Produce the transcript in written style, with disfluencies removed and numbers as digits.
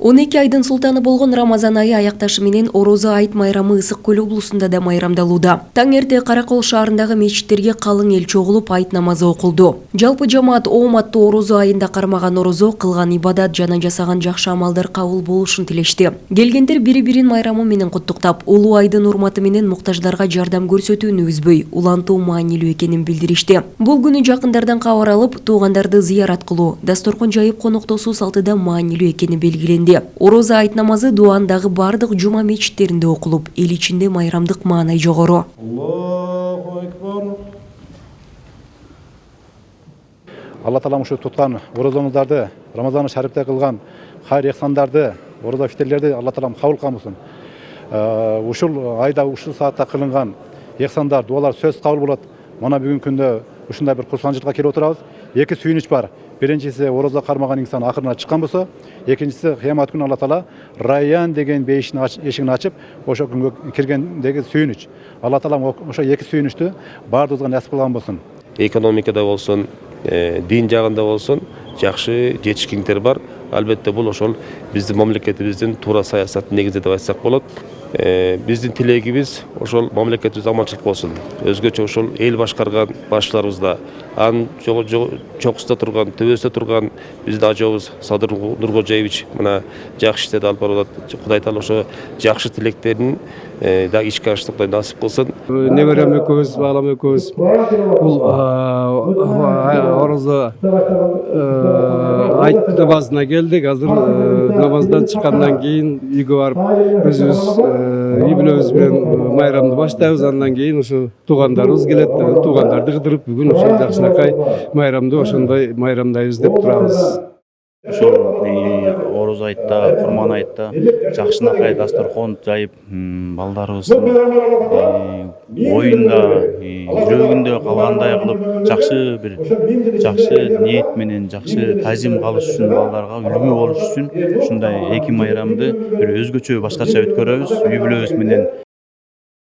12 айдын султаны болгон Рамазан айы аякташы менен Орозо айт майрамы Ысык Көл облусунда да майрамдалууда. Таң эрте Каракол шаарындагы мечиттерге калың эл чогулуп айт намазы окулду. Жалпы жамаат оом аттуу Орозо айында кармаган орозо, кылган ибадат жана жасаган жакшы амалдар кабыл болушун тилешти. Келгендер бири-бирин майрамы менен куттуктап, улуу айдын урматы менен муктаждарга жардам көрсөтүүнү үзбөй, улантуу маанилүү экенин билдиришти. Бул күнү жакындардан кабар алып, туугандарды зыярат кылуу, дасторкон жайып коноктосуу салтыда маанилүү экени белгиленди. Орозо айт намазы дуандагы бардык жума мечиттеринде окулуп, эл ичинде майрамдык маанай жогору. Алла Таалам ушу туткан орозоңуздарды, Рамазан шарипте кылган хайыр эхсандарды, орозо фитерлерди Алла Таалам кабыл кылсын. Ушул айда ушул саатта кылынган эхсандар, дуалар сөз кабыл болот. Мана бүгүнкү күндө ушундай бир курсанчылыкка келип отурабыз. Эки сүйүнүч бар. Биринчиси орозо кармаган инсан акырына чыккан болсо, экинчиси кыямат күнү Алла Таала Райян деген бейиштин эшигин ачып, ошо күнгө киргендеги сүйүнүч. Алла Таалам ошо эки сүйүнүчтү баардыгыбызга насип кылган болсун. Экономикада болсун, дин жагында болсун, жакшы жетишкиңдер бар. Албетте бул ошол биздин мамлекетибиздин туура саясаттын негизи деп айтсак болот. Биздин тилегибиз ошол мамлекетибиз аманчылык болсун. Өзгөчө ошол эл башкарган башчыларыбызда, анын чокусунда турган, төбөсүндө турган биздин ажообуз Садыр Нуркожоевич мына жакшы иштерди алып барып атат. Кудай таала ошо жакшы тилектерин да ишке ашырып Кудай насип кылсын. Неберем экөөбүз, балам экөөбүз бул орозо айт намазына келдик. Азыр намаздан чыккандан кийин үйгө барып өзүбүз үй бүлөбүз менен майрамды баштайбыз. Андан кийин ушу туугандарыбыз келет. Туугандарды кыдырып бүгүн ошол жакшынакай майрамды ошондой майрамдайбыз деп турабыз. Ошол Орозо айтта, Курман айтта жакшынакай дасторкон жайып, балдарыбыздын оюнда, жүрөгүндө калгандай кылып, жакшы ниет менен, жакшы тазим калыш үчүн, балдарга үлгү болуш үчүн ушундай эки майрамды бир өзгөчө башкача өткөрөбүз. Үй бүлөбүз менен